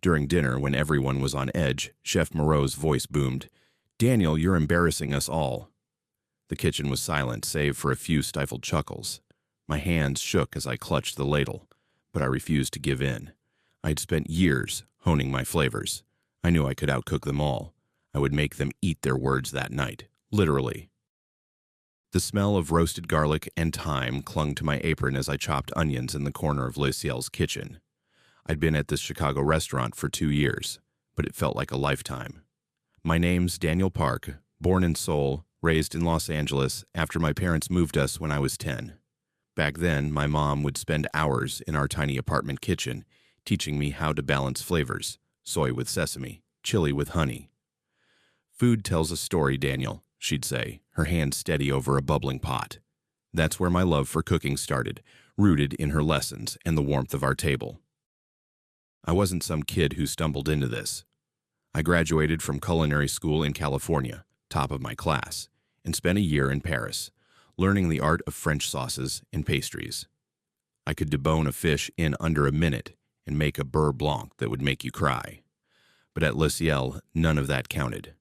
During dinner, when everyone was on edge, Chef Moreau's voice boomed, "Daniel, you're embarrassing us all." The kitchen was silent, save for a few stifled chuckles. My hands shook as I clutched the ladle, but I refused to give in. I had spent years honing my flavors. I knew I could outcook them all. I would make them eat their words that night, literally. The smell of roasted garlic and thyme clung to my apron as I chopped onions in the corner of Luciel's kitchen. I'd been at this Chicago restaurant for 2 years, but it felt like a lifetime. My name's Daniel Park, born in Seoul, raised in Los Angeles after my parents moved us when I was 10. Back then, my mom would spend hours in our tiny apartment kitchen teaching me how to balance flavors, soy with sesame, chili with honey. "Food tells a story, Daniel," she'd say, her hand steady over a bubbling pot. That's where my love for cooking started, rooted in her lessons and the warmth of our table. I wasn't some kid who stumbled into this. I graduated from culinary school in California, top of my class, and spent a year in Paris, learning the art of French sauces and pastries. I could debone a fish in under a minute and make a beurre blanc that would make you cry. But at Le Ciel, none of that counted.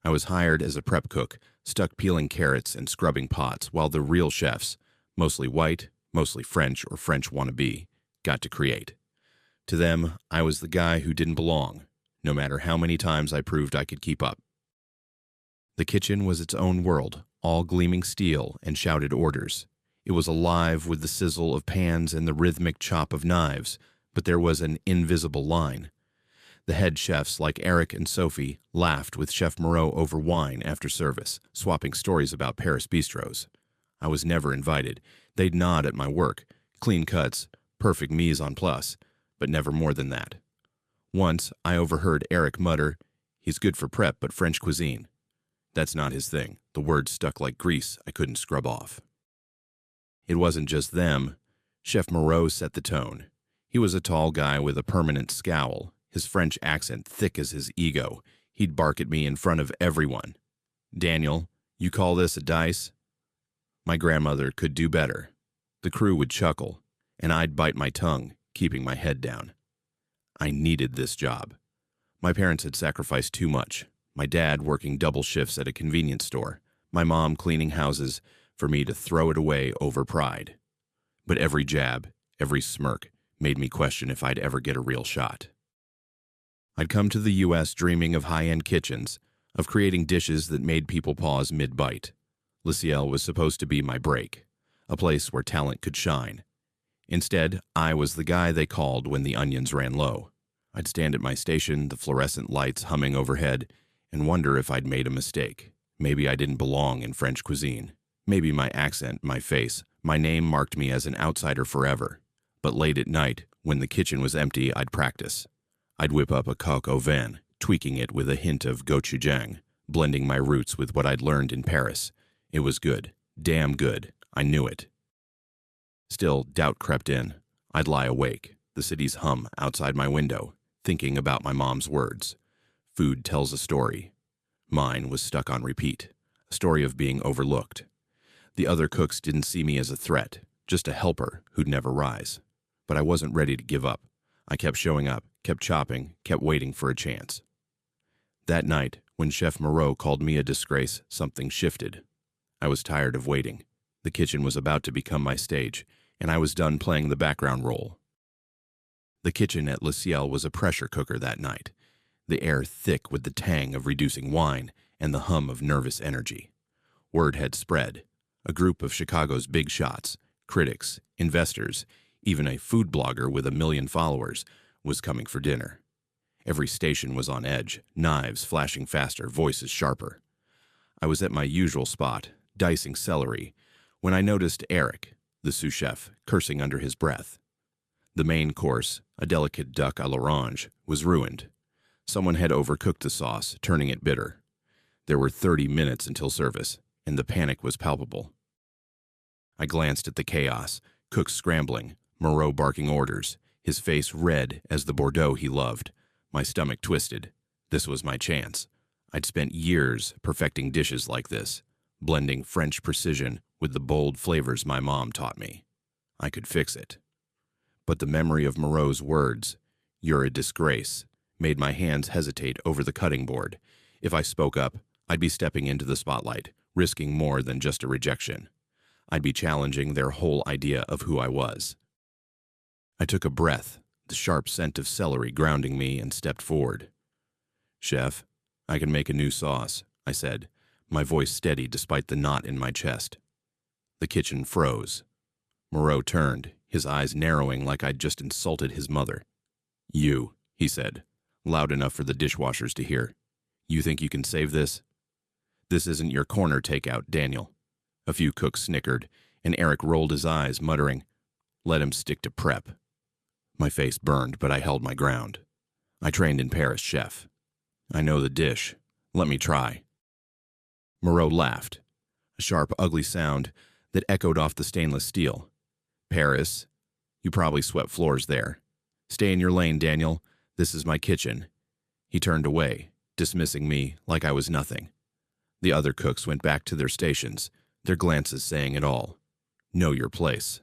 I was hired as a prep cook, stuck peeling carrots and scrubbing pots, while the real chefs, mostly white, mostly French or French wannabe, got to create. To them, I was the guy who didn't belong, no matter how many times I proved I could keep up. The kitchen was its own world, all gleaming steel and shouted orders. It was alive with the sizzle of pans and the rhythmic chop of knives, but there was an invisible line. The head chefs, like Eric and Sophie, laughed with Chef Moreau over wine after service, swapping stories about Paris bistros. I was never invited. They'd nod at my work, clean cuts, perfect mise en place, but never more than that. Once, I overheard Eric mutter, "He's good for prep, but French cuisine." That's not his thing. The words stuck like grease I couldn't scrub off. It wasn't just them. Chef Moreau set the tone. He was a tall guy with a permanent scowl, his French accent thick as his ego. He'd bark at me in front of everyone. "Daniel, you call this a dice?" My grandmother could do better. The crew would chuckle, and I'd bite my tongue, keeping my head down. I needed this job. My parents had sacrificed too much. My dad working double shifts at a convenience store, my mom cleaning houses, for me to throw it away over pride. But every jab, every smirk, made me question if I'd ever get a real shot. I'd come to the U.S. dreaming of high-end kitchens, of creating dishes that made people pause mid-bite. Le Ciel was supposed to be my break, a place where talent could shine. Instead, I was the guy they called when the onions ran low. I'd stand at my station, the fluorescent lights humming overhead, and wonder if I'd made a mistake. Maybe I didn't belong in French cuisine. Maybe my accent, my face, my name marked me as an outsider forever. But late at night, when the kitchen was empty, I'd practice. I'd whip up a coq au vin, tweaking it with a hint of gochujang, blending my roots with what I'd learned in Paris. It was good. Damn good. I knew it. Still, doubt crept in. I'd lie awake, the city's hum outside my window, thinking about my mom's words. Food tells a story. Mine was stuck on repeat, a story of being overlooked. The other cooks didn't see me as a threat, just a helper who'd never rise. But I wasn't ready to give up. I kept showing up, kept chopping, kept waiting for a chance. That night, when Chef Moreau called me a disgrace, something shifted. I was tired of waiting. The kitchen was about to become my stage, and I was done playing the background role. The kitchen at Le Ciel was a pressure cooker that night, the air thick with the tang of reducing wine and the hum of nervous energy. Word had spread. A group of Chicago's big shots, critics, investors, even a food blogger with 1 million followers, was coming for dinner. Every station was on edge, knives flashing faster, voices sharper. I was at my usual spot, dicing celery, when I noticed Eric, the sous chef, cursing under his breath. The main course, a delicate duck à l'orange, was ruined. Someone had overcooked the sauce, turning it bitter. There were 30 minutes until service, and the panic was palpable. I glanced at the chaos, cooks scrambling, Moreau barking orders, his face red as the Bordeaux he loved. My stomach twisted. This was my chance. I'd spent years perfecting dishes like this, blending French precision with the bold flavors my mom taught me. I could fix it. But the memory of Moreau's words, "You're a disgrace," made my hands hesitate over the cutting board. If I spoke up, I'd be stepping into the spotlight, risking more than just a rejection. I'd be challenging their whole idea of who I was. I took a breath, the sharp scent of celery grounding me, and stepped forward. "Chef, I can make a new sauce," I said, my voice steady despite the knot in my chest. The kitchen froze. Moreau turned, his eyes narrowing like I'd just insulted his mother. "You," he said, loud enough for the dishwashers to hear. "You think you can save this?" "This isn't your corner takeout, Daniel." A few cooks snickered, and Eric rolled his eyes, muttering, "Let him stick to prep." My face burned, but I held my ground. "I trained in Paris, chef. I know the dish. Let me try." Moreau laughed, a sharp, ugly sound that echoed off the stainless steel. "Paris? You probably swept floors there. Stay in your lane, Daniel. This is my kitchen." He turned away, dismissing me like I was nothing. The other cooks went back to their stations, their glances saying it all. "Know your place."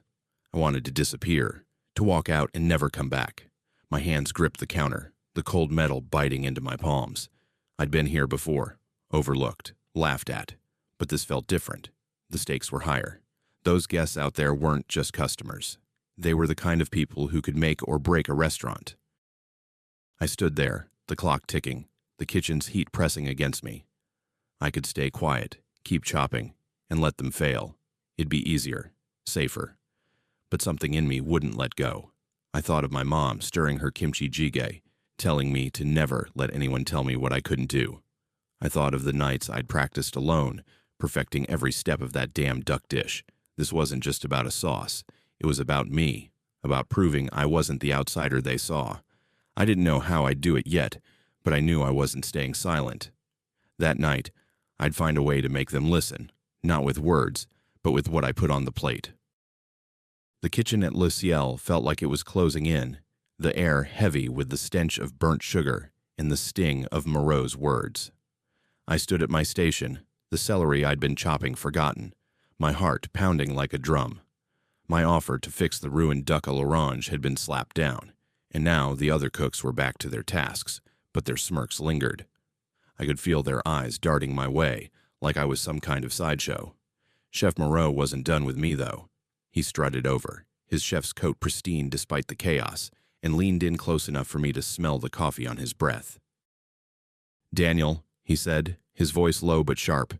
I wanted to disappear, to walk out and never come back. My hands gripped the counter, the cold metal biting into my palms. I'd been here before, overlooked, laughed at, but this felt different. The stakes were higher. Those guests out there weren't just customers. They were the kind of people who could make or break a restaurant. I stood there, the clock ticking, the kitchen's heat pressing against me. I could stay quiet, keep chopping, and let them fail. It'd be easier, safer. But something in me wouldn't let go. I thought of my mom stirring her kimchi jjigae, telling me to never let anyone tell me what I couldn't do. I thought of the nights I'd practiced alone, perfecting every step of that damn duck dish. This wasn't just about a sauce. It was about me, about proving I wasn't the outsider they saw. I didn't know how I'd do it yet, but I knew I wasn't staying silent. That night, I'd find a way to make them listen, not with words, but with what I put on the plate. The kitchen at Le Ciel felt like it was closing in, the air heavy with the stench of burnt sugar and the sting of Moreau's words. I stood at my station, the celery I'd been chopping forgotten, my heart pounding like a drum. My offer to fix the ruined duck à l'orange had been slapped down, and now the other cooks were back to their tasks, but their smirks lingered. I could feel their eyes darting my way, like I was some kind of sideshow. Chef Moreau wasn't done with me, though. He strutted over, his chef's coat pristine despite the chaos, and leaned in close enough for me to smell the coffee on his breath. "Daniel," he said, his voice low but sharp,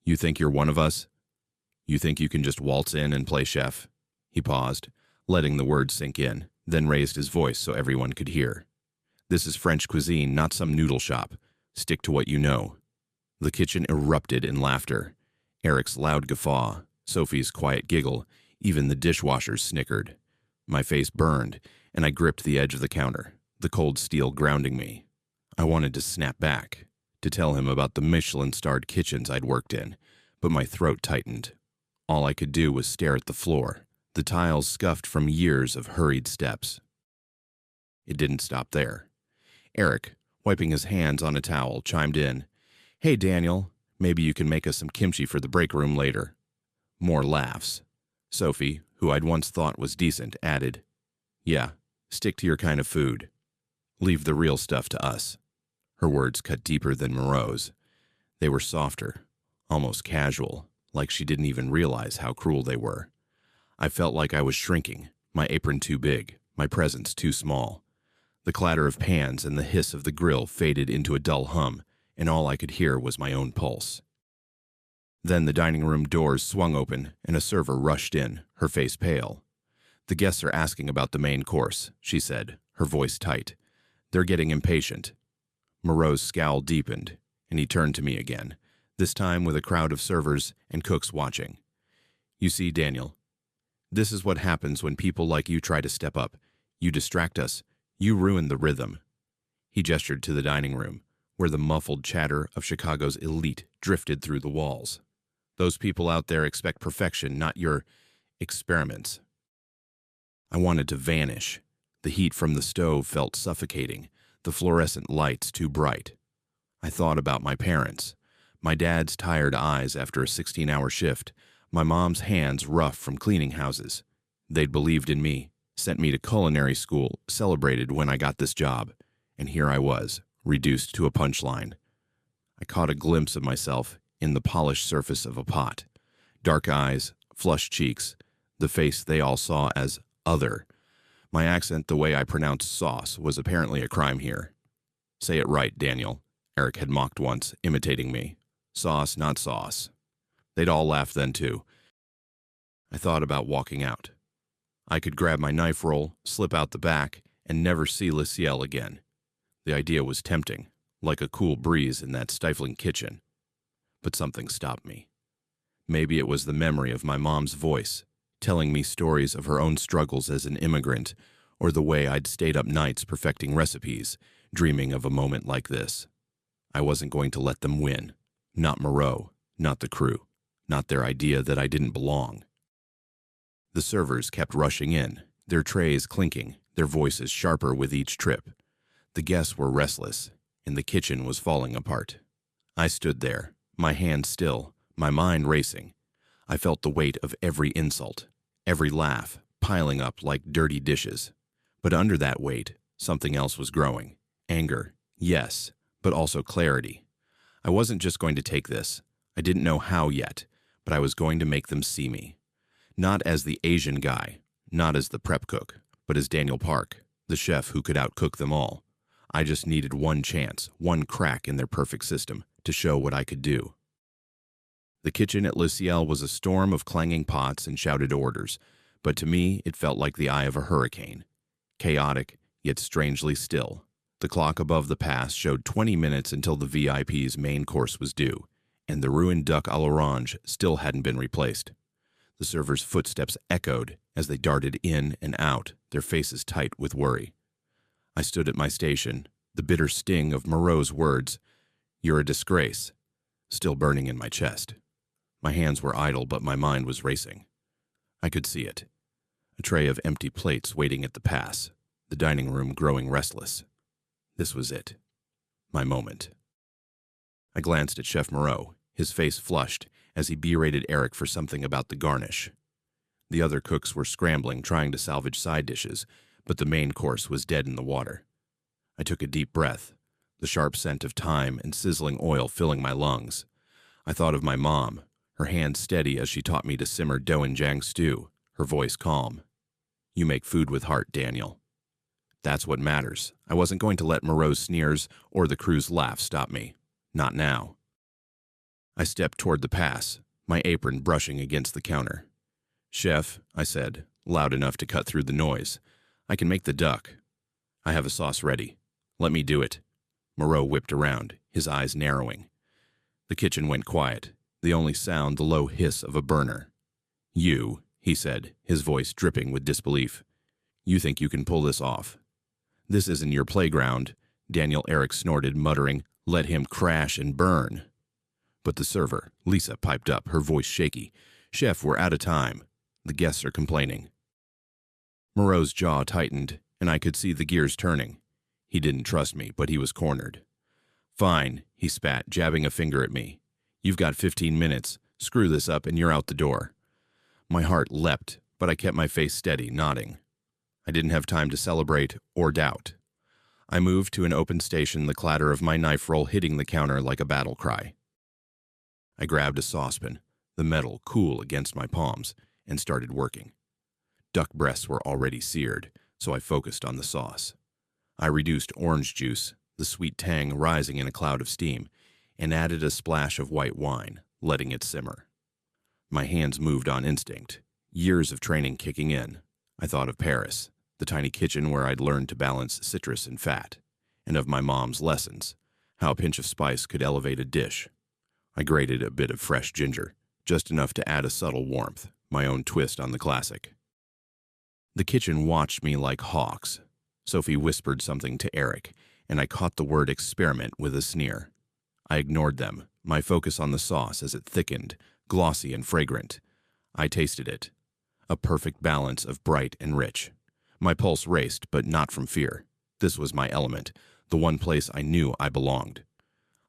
"you think you're one of us? You think you can just waltz in and play chef?" He paused, letting the words sink in, then raised his voice so everyone could hear. "This is French cuisine, not some noodle shop. Stick to what you know." The kitchen erupted in laughter. Eric's loud guffaw, Sophie's quiet giggle, even the dishwashers snickered. My face burned, and I gripped the edge of the counter, the cold steel grounding me. I wanted to snap back, to tell him about the Michelin-starred kitchens I'd worked in, but my throat tightened. All I could do was stare at the floor, the tiles scuffed from years of hurried steps. It didn't stop there. Eric, wiping his hands on a towel, chimed in, "Hey, Daniel, maybe you can make us some kimchi for the break room later." More laughs. Sophie, who I'd once thought was decent, added, "Yeah, stick to your kind of food. Leave the real stuff to us." Her words cut deeper than Moreau's. They were softer, almost casual, like she didn't even realize how cruel they were. I felt like I was shrinking, my apron too big, my presence too small. The clatter of pans and the hiss of the grill faded into a dull hum, and all I could hear was my own pulse. Then the dining room doors swung open, and a server rushed in, her face pale. "The guests are asking about the main course," she said, her voice tight. "They're getting impatient." Moreau's scowl deepened, and he turned to me again, this time with a crowd of servers and cooks watching. "You see, Daniel, this is what happens when people like you try to step up. You distract us. You ruin the rhythm." He gestured to the dining room, where the muffled chatter of Chicago's elite drifted through the walls. "Those people out there expect perfection, not your experiments." I wanted to vanish. The heat from the stove felt suffocating, the fluorescent lights too bright. I thought about my parents, my dad's tired eyes after a 16-hour shift, my mom's hands rough from cleaning houses. They'd believed in me, sent me to culinary school, celebrated when I got this job, And here I was, reduced to a punchline. I caught a glimpse of myself in the polished surface of a pot. Dark eyes, flushed cheeks, the face they all saw as other. My accent, the way I pronounced sauce, was apparently a crime here. Say it right, Daniel, Eric had mocked once, imitating me. Sauce, not sauce. They'd all laugh then, too. I thought about walking out. I could grab my knife roll, slip out the back, and never see Lucielle again. The idea was tempting, like a cool breeze in that stifling kitchen. But something stopped me. Maybe it was the memory of my mom's voice, telling me stories of her own struggles as an immigrant, or the way I'd stayed up nights perfecting recipes, dreaming of a moment like this. I wasn't going to let them win. Not Moreau, not the crew, not their idea that I didn't belong. The servers kept rushing in, their trays clinking, their voices sharper with each trip. The guests were restless, and the kitchen was falling apart. I stood there, my hands still, my mind racing. I felt the weight of every insult, every laugh, piling up like dirty dishes. But under that weight, something else was growing. Anger, yes, but also clarity. I wasn't just going to take this. I didn't know how yet, but I was going to make them see me. Not as the Asian guy, not as the prep cook, but as Daniel Park, the chef who could outcook them all. I just needed one chance, one crack in their perfect system, to show what I could do. The kitchen at Lucielle was a storm of clanging pots and shouted orders, but to me it felt like the eye of a hurricane. Chaotic, yet strangely still. The clock above the pass showed 20 minutes until the VIP's main course was due, and the ruined duck à l'orange still hadn't been replaced. The servers' footsteps echoed as they darted in and out, their faces tight with worry. I stood at my station, the bitter sting of Moreau's words, "You're a disgrace," still burning in my chest. My hands were idle, but my mind was racing. I could see it. A tray of empty plates waiting at the pass, the dining room growing restless. This was it. My moment. I glanced at Chef Moreau, his face flushed, as he berated Eric for something about the garnish. The other cooks were scrambling, trying to salvage side dishes, but the main course was dead in the water. I took a deep breath, the sharp scent of thyme and sizzling oil filling my lungs. I thought of my mom, her hand steady as she taught me to simmer doenjang stew, her voice calm. "You make food with heart, Daniel." That's what matters. I wasn't going to let Moreau's sneers or the crew's laugh stop me. Not now. I stepped toward the pass, my apron brushing against the counter. "Chef," I said, loud enough to cut through the noise, "I can make the duck. I have a sauce ready. Let me do it." Moreau whipped around, his eyes narrowing. The kitchen went quiet, the only sound the low hiss of a burner. "You," he said, his voice dripping with disbelief. "You think you can pull this off?" "This isn't your playground," Daniel Eric snorted, muttering, "Let him crash and burn." But the server, Lisa, piped up, her voice shaky. "Chef, we're out of time. The guests are complaining." Moreau's jaw tightened, and I could see the gears turning. He didn't trust me, but he was cornered. "Fine," he spat, jabbing a finger at me. "You've got 15 minutes. Screw this up and you're out the door." My heart leapt, but I kept my face steady, nodding. I didn't have time to celebrate or doubt. I moved to an open station, the clatter of my knife roll hitting the counter like a battle cry. I grabbed a saucepan, the metal cool against my palms, and started working. Duck breasts were already seared, so I focused on the sauce. I reduced orange juice, the sweet tang rising in a cloud of steam, and added a splash of white wine, letting it simmer. My hands moved on instinct, years of training kicking in. I thought of Paris, the tiny kitchen where I'd learned to balance citrus and fat, and of my mom's lessons, how a pinch of spice could elevate a dish. I grated a bit of fresh ginger, just enough to add a subtle warmth, my own twist on the classic. The kitchen watched me like hawks. Sophie whispered something to Eric, and I caught the word experiment with a sneer. I ignored them, my focus on the sauce as it thickened, glossy and fragrant. I tasted it. A perfect balance of bright and rich. My pulse raced, but not from fear. This was my element, the one place I knew I belonged.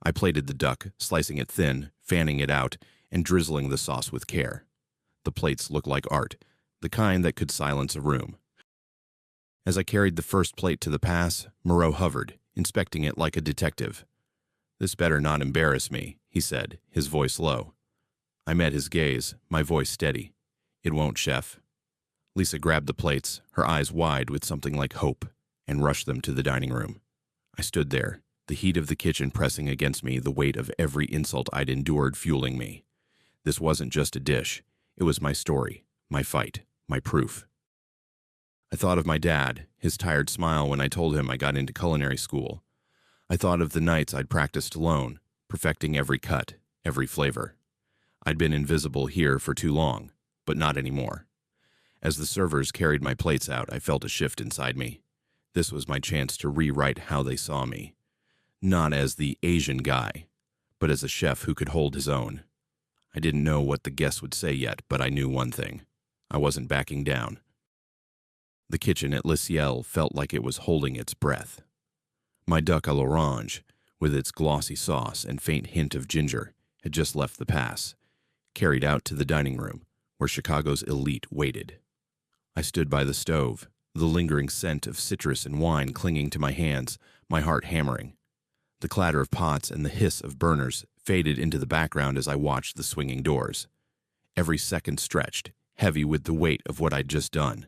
I plated the duck, slicing it thin, fanning it out, and drizzling the sauce with care. The plates looked like art, the kind that could silence a room. As I carried the first plate to the pass, Moreau hovered, inspecting it like a detective. "This better not embarrass me," he said, his voice low. I met his gaze, my voice steady. "It won't, chef." Lisa grabbed the plates, her eyes wide with something like hope, and rushed them to the dining room. I stood there, the heat of the kitchen pressing against me, the weight of every insult I'd endured fueling me. This wasn't just a dish. It was my story, my fight, my proof. I thought of my dad, his tired smile when I told him I got into culinary school. I thought of the nights I'd practiced alone, perfecting every cut, every flavor. I'd been invisible here for too long, but not anymore. As the servers carried my plates out, I felt a shift inside me. This was my chance to rewrite how they saw me. Not as the Asian guy, but as a chef who could hold his own. I didn't know what the guests would say yet, but I knew one thing. I wasn't backing down. The kitchen at Le Ciel felt like it was holding its breath. My duck à l'orange, with its glossy sauce and faint hint of ginger, had just left the pass, carried out to the dining room, where Chicago's elite waited. I stood by the stove, the lingering scent of citrus and wine clinging to my hands, my heart hammering. The clatter of pots and the hiss of burners faded into the background as I watched the swinging doors. Every second stretched, heavy with the weight of what I'd just done.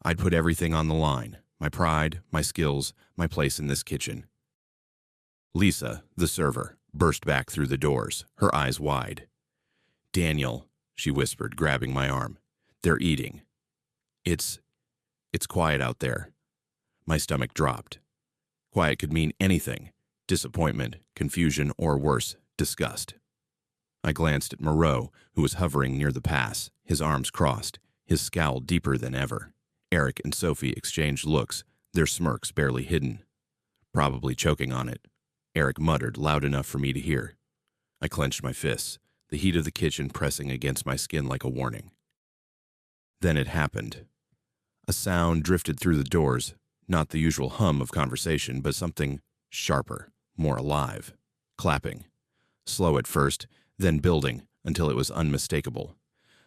I'd put everything on the line, my pride, my skills, my place in this kitchen. Lisa, the server, burst back through the doors, her eyes wide. "Daniel," she whispered, grabbing my arm. "They're eating. It's quiet out there." My stomach dropped. Quiet could mean anything. Disappointment, confusion, or worse, disgust. I glanced at Moreau, who was hovering near the pass, his arms crossed, his scowl deeper than ever. Eric and Sophie exchanged looks, their smirks barely hidden. "Probably choking on it," Eric muttered, loud enough for me to hear. I clenched my fists, the heat of the kitchen pressing against my skin like a warning. Then it happened. A sound drifted through the doors, not the usual hum of conversation, but something sharper, more alive. Clapping. Slow at first, then building until it was unmistakable.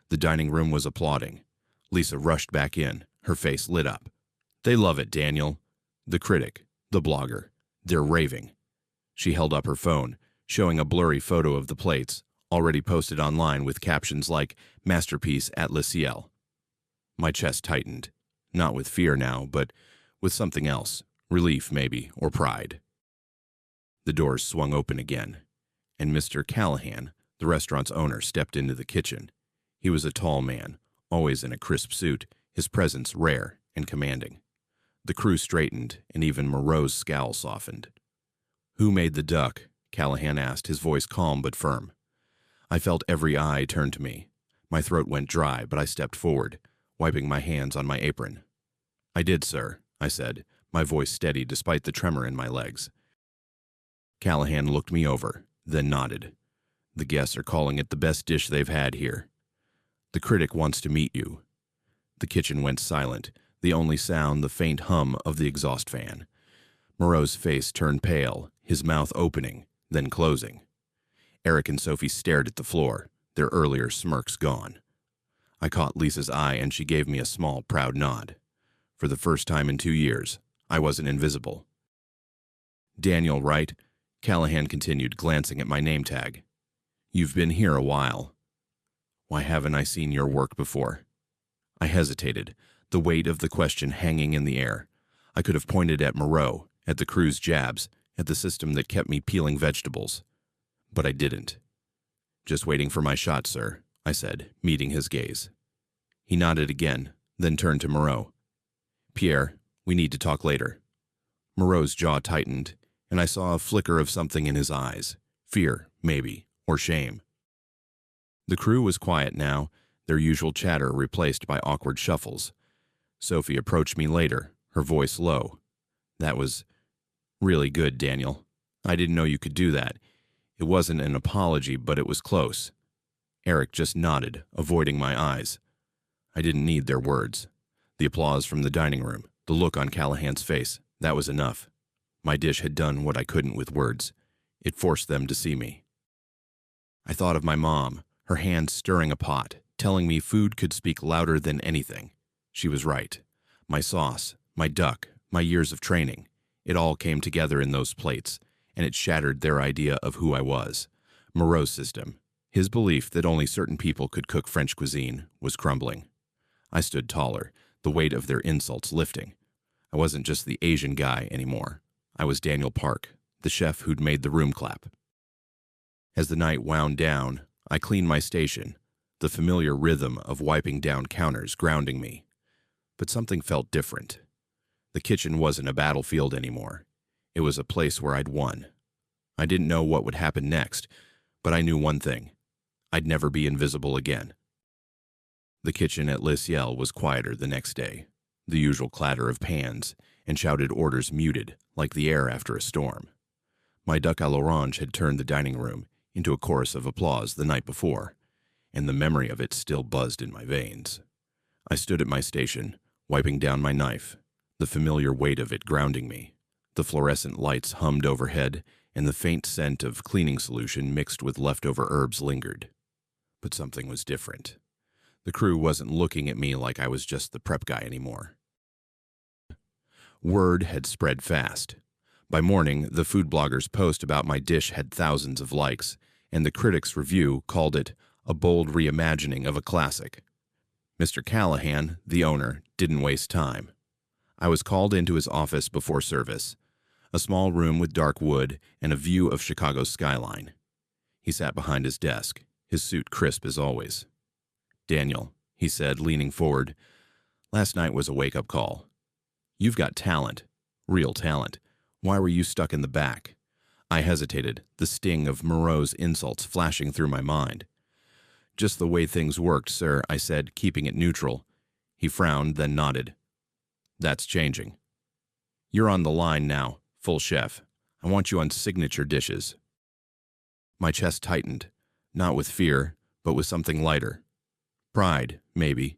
The dining room was applauding. Lisa rushed back in, her face lit up. "They love it, Daniel." The critic, the blogger, they're raving. She held up her phone, showing a blurry photo of the plates, already posted online with captions like "Masterpiece at Le Ciel." My chest tightened, not with fear now, but with something else, relief maybe, or pride. The doors swung open again, and Mr. Callahan, the restaurant's owner, stepped into the kitchen. He was a tall man, always in a crisp suit, his presence rare and commanding. The crew straightened, and even Moreau's scowl softened. "Who made the duck?" Callahan asked, his voice calm but firm. I felt every eye turn to me. My throat went dry, but I stepped forward, wiping my hands on my apron. "I did, sir," I said, my voice steady despite the tremor in my legs. Callahan looked me over, then nodded. "The guests are calling it the best dish they've had here. The critic wants to meet you." The kitchen went silent, the only sound the faint hum of the exhaust fan. Moreau's face turned pale, his mouth opening, then closing. Eric and Sophie stared at the floor, their earlier smirks gone. I caught Lisa's eye and she gave me a small, proud nod. For the first time in 2 years, I wasn't invisible. "Daniel, right?" Callahan continued, glancing at my name tag. "You've been here a while. Why haven't I seen your work before?" I hesitated, the weight of the question hanging in the air. I could have pointed at Moreau, at the crew's jabs, at the system that kept me peeling vegetables. But I didn't. "Just waiting for my shot, sir," I said, meeting his gaze. He nodded again, then turned to Moreau. "Pierre, we need to talk later." Moreau's jaw tightened, and I saw a flicker of something in his eyes. Fear, maybe, or shame. The crew was quiet now, their usual chatter replaced by awkward shuffles. Sophie approached me later, her voice low. "That was really good, Daniel. I didn't know you could do that. It wasn't an apology, but it was close." Eric just nodded, avoiding my eyes. I didn't need their words. The applause from the dining room, the look on Callahan's face, that was enough. My dish had done what I couldn't with words. It forced them to see me. I thought of my mom, her hands stirring a pot, telling me food could speak louder than anything. She was right. My sauce, my duck, my years of training. It all came together in those plates, and it shattered their idea of who I was. Moreau's system, his belief that only certain people could cook French cuisine, was crumbling. I stood taller, the weight of their insults lifting. I wasn't just the Asian guy anymore. I was Daniel Park, the chef who'd made the room clap. As the night wound down, I cleaned my station, the familiar rhythm of wiping down counters grounding me. But something felt different. The kitchen wasn't a battlefield anymore. It was a place where I'd won. I didn't know what would happen next, but I knew one thing. I'd never be invisible again. The kitchen at Le Ciel was quieter the next day. The usual clatter of pans and shouted orders muted, like the air after a storm. My duck à l'orange had turned the dining room into a chorus of applause the night before, and the memory of it still buzzed in my veins. I stood at my station, wiping down my knife, the familiar weight of it grounding me. The fluorescent lights hummed overhead, and the faint scent of cleaning solution mixed with leftover herbs lingered. But something was different. The crew wasn't looking at me like I was just the prep guy anymore. Word had spread fast. By morning, the food blogger's post about my dish had thousands of likes, and the critic's review called it a bold reimagining of a classic. Mr. Callahan, the owner, didn't waste time. I was called into his office before service, a small room with dark wood and a view of Chicago's skyline. He sat behind his desk, his suit crisp as always. "Daniel," he said, leaning forward, "last night was a wake-up call. You've got talent, real talent. Why were you stuck in the back?" I hesitated, the sting of Moreau's insults flashing through my mind. "Just the way things worked, sir," I said, keeping it neutral. He frowned, then nodded. "That's changing. You're on the line now, full chef. I want you on signature dishes." My chest tightened, not with fear, but with something lighter. Pride, maybe.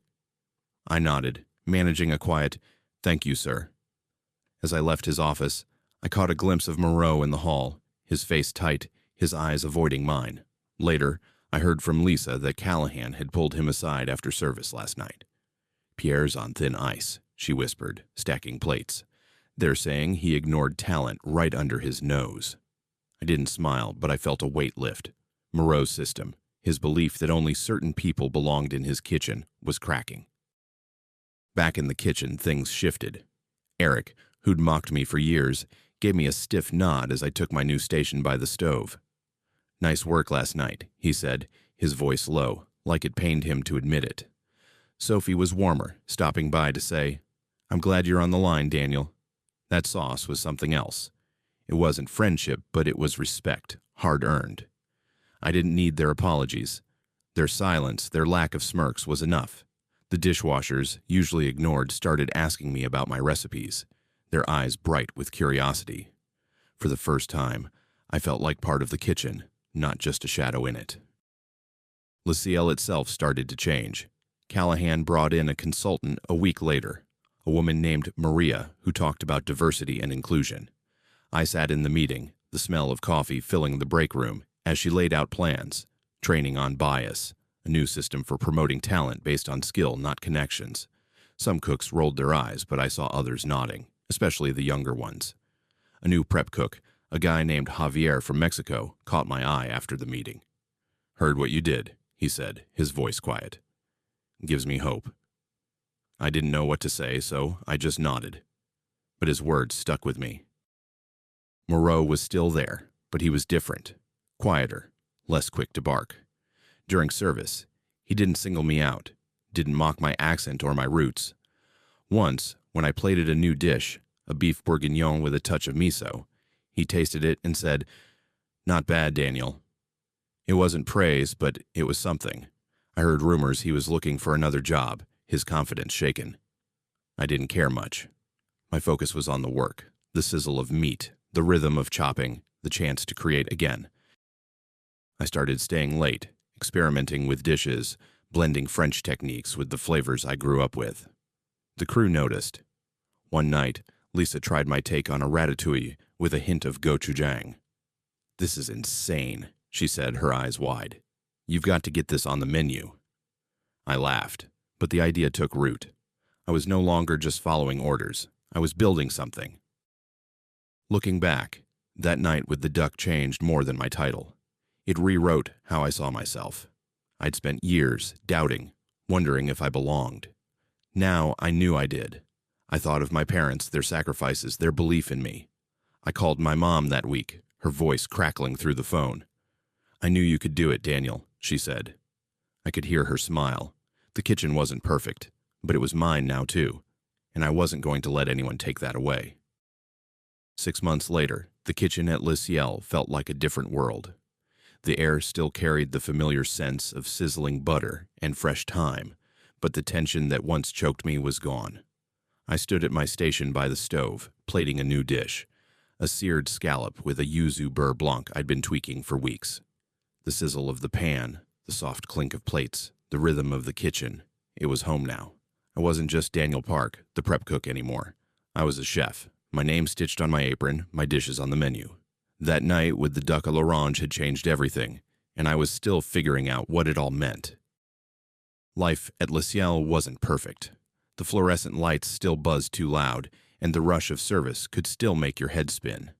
I nodded, managing a quiet, "Thank you, sir." As I left his office, I caught a glimpse of Moreau in the hall, his face tight, his eyes avoiding mine. Later, I heard from Lisa that Callahan had pulled him aside after service last night. "Pierre's on thin ice," she whispered, stacking plates. "They're saying he ignored talent right under his nose." I didn't smile, but I felt a weight lift. Moreau's system, his belief that only certain people belonged in his kitchen, was cracking. Back in the kitchen, things shifted. Eric, who'd mocked me for years, gave me a stiff nod as I took my new station by the stove. "Nice work last night," he said, his voice low, like it pained him to admit it. Sophie was warmer, stopping by to say, "I'm glad you're on the line, Daniel." That sauce was something else. It wasn't friendship, but it was respect, hard-earned. I didn't need their apologies. Their silence, their lack of smirks was enough. The dishwashers, usually ignored, started asking me about my recipes, their eyes bright with curiosity. For the first time, I felt like part of the kitchen, not just a shadow in it. Le Ciel itself started to change. Callahan brought in a consultant a week later, a woman named Maria who talked about diversity and inclusion. I sat in the meeting, the smell of coffee filling the break room, as she laid out plans, training on bias, a new system for promoting talent based on skill, not connections. Some cooks rolled their eyes, but I saw others nodding, especially the younger ones. A new prep cook, a guy named Javier from Mexico, caught my eye after the meeting. "Heard what you did," he said, his voice quiet. "Gives me hope." I didn't know what to say, so I just nodded. But his words stuck with me. Moreau was still there, but he was different, quieter, less quick to bark. During service, he didn't single me out, didn't mock my accent or my roots. Once, when I plated a new dish, a beef bourguignon with a touch of miso, he tasted it and said, "Not bad, Daniel." It wasn't praise, but it was something. I heard rumors he was looking for another job, his confidence shaken. I didn't care much. My focus was on the work, the sizzle of meat, the rhythm of chopping, the chance to create again. I started staying late, experimenting with dishes, blending French techniques with the flavors I grew up with. The crew noticed. One night, Lisa tried my take on a ratatouille with a hint of gochujang. "This is insane," she said, her eyes wide. "You've got to get this on the menu." I laughed, but the idea took root. I was no longer just following orders. I was building something. Looking back, that night with the duck changed more than my title. It rewrote how I saw myself. I'd spent years doubting, wondering if I belonged. Now I knew I did. I thought of my parents, their sacrifices, their belief in me. I called my mom that week, her voice crackling through the phone. "I knew you could do it, Daniel," she said. I could hear her smile. The kitchen wasn't perfect, but it was mine now too, and I wasn't going to let anyone take that away. 6 months later, the kitchen at Le Ciel felt like a different world. The air still carried the familiar sense of sizzling butter and fresh thyme, but the tension that once choked me was gone. I stood at my station by the stove, plating a new dish, a seared scallop with a yuzu beurre blanc I'd been tweaking for weeks. The sizzle of the pan, the soft clink of plates, the rhythm of the kitchen. It was home now. I wasn't just Daniel Park, the prep cook anymore. I was a chef, my name stitched on my apron, my dishes on the menu. That night with the duck à l'orange had changed everything, and I was still figuring out what it all meant. Life at Le Ciel wasn't perfect. The fluorescent lights still buzzed too loud, and the rush of service could still make your head spin.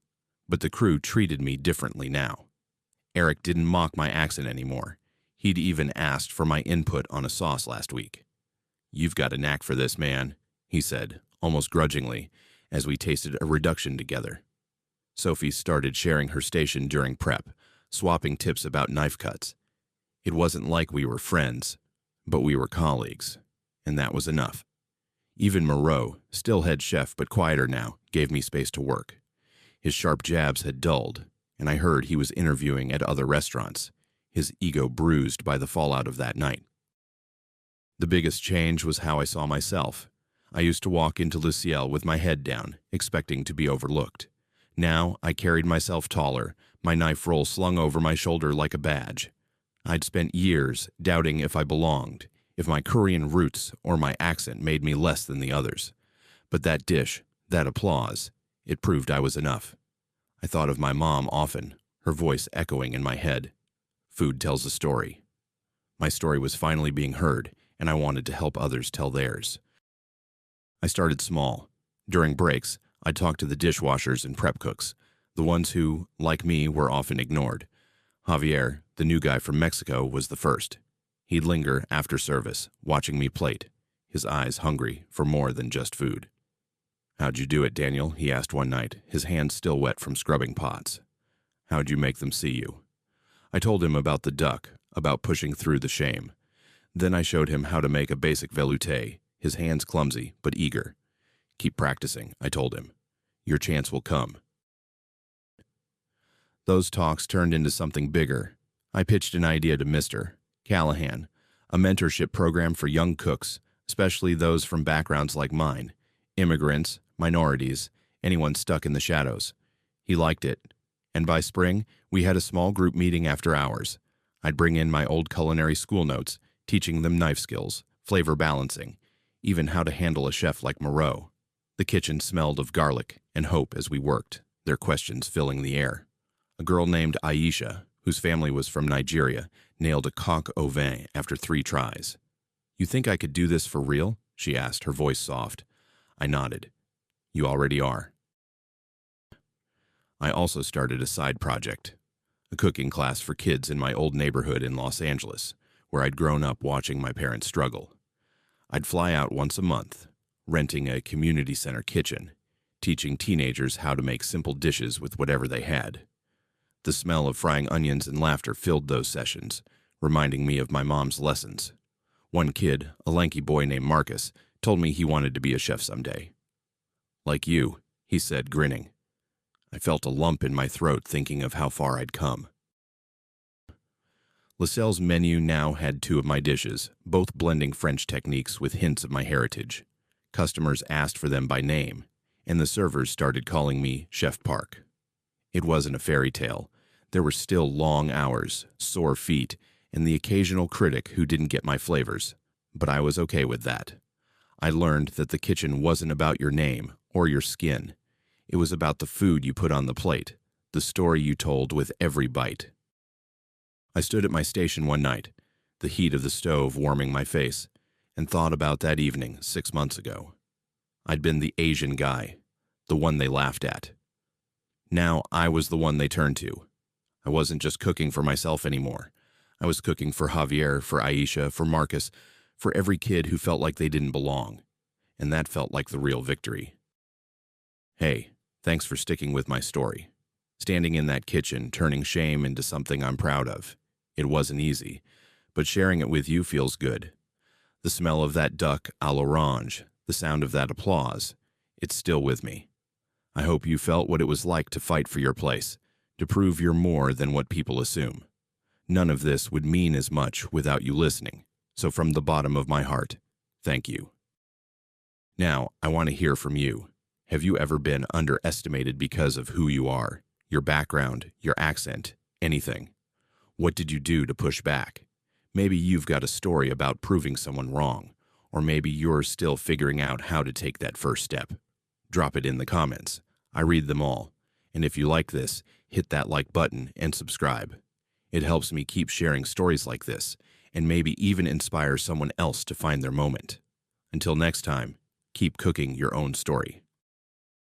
But the crew treated me differently now. Eric didn't mock my accent anymore. He'd even asked for my input on a sauce last week. "You've got a knack for this, man," he said, almost grudgingly, as we tasted a reduction together. Sophie started sharing her station during prep, swapping tips about knife cuts. It wasn't like we were friends, but we were colleagues, and that was enough. Even Moreau, still head chef but quieter now, gave me space to work. His sharp jabs had dulled, and I heard he was interviewing at other restaurants, his ego bruised by the fallout of that night. The biggest change was how I saw myself. I used to walk into Le Ciel with my head down, expecting to be overlooked. Now I carried myself taller, my knife roll slung over my shoulder like a badge. I'd spent years doubting if I belonged, if my Korean roots or my accent made me less than the others. But that dish, that applause, it proved I was enough. I thought of my mom often, her voice echoing in my head. Food tells a story. My story was finally being heard, and I wanted to help others tell theirs. I started small. During breaks, I'd talk to the dishwashers and prep cooks, the ones who, like me, were often ignored. Javier, the new guy from Mexico, was the first. He'd linger after service, watching me plate, his eyes hungry for more than just food. "How'd you do it, Daniel?" he asked one night, his hands still wet from scrubbing pots. "How'd you make them see you?" I told him about the duck, about pushing through the shame. Then I showed him how to make a basic velouté, his hands clumsy but eager. "Keep practicing," I told him. "Your chance will come." Those talks turned into something bigger. I pitched an idea to Mr. Callahan, a mentorship program for young cooks, especially those from backgrounds like mine, immigrants, minorities, anyone stuck in the shadows. He liked it, and by spring, we had a small group meeting after hours. I'd bring in my old culinary school notes, teaching them knife skills, flavor balancing, even how to handle a chef like Moreau. The kitchen smelled of garlic and hope as we worked, their questions filling the air. A girl named Aisha, whose family was from Nigeria, nailed a coq au vin after 3 tries. "You think I could do this for real?" she asked, her voice soft. I nodded. "You already are." I also started a side project, a cooking class for kids in my old neighborhood in Los Angeles, where I'd grown up watching my parents struggle. I'd fly out once a month, renting a community center kitchen, teaching teenagers how to make simple dishes with whatever they had. The smell of frying onions and laughter filled those sessions, reminding me of my mom's lessons. One kid, a lanky boy named Marcus, told me he wanted to be a chef someday. "Like you," he said, grinning. I felt a lump in my throat thinking of how far I'd come. Le Ciel's menu now had 2 of my dishes, both blending French techniques with hints of my heritage. Customers asked for them by name, and the servers started calling me Chef Park. It wasn't a fairy tale. There were still long hours, sore feet, and the occasional critic who didn't get my flavors, but I was okay with that. I learned that the kitchen wasn't about your name or your skin. It was about the food you put on the plate, the story you told with every bite. I stood at my station one night, the heat of the stove warming my face, and thought about that evening 6 months ago. I'd been the Asian guy, the one they laughed at. Now I was the one they turned to. I wasn't just cooking for myself anymore. I was cooking for Javier, for Aisha, for Marcus, for every kid who felt like they didn't belong. And that felt like the real victory. Hey, thanks for sticking with my story. Standing in that kitchen, turning shame into something I'm proud of. It wasn't easy, but sharing it with you feels good. The smell of that duck à l'orange, the sound of that applause, it's still with me. I hope you felt what it was like to fight for your place, to prove you're more than what people assume. None of this would mean as much without you listening, so from the bottom of my heart, thank you. Now, I want to hear from you. Have you ever been underestimated because of who you are, your background, your accent, anything? What did you do to push back? Maybe you've got a story about proving someone wrong, or maybe you're still figuring out how to take that first step. Drop it in the comments. I read them all. And if you like this, hit that like button and subscribe. It helps me keep sharing stories like this, and maybe even inspire someone else to find their moment. Until next time, keep cooking your own story.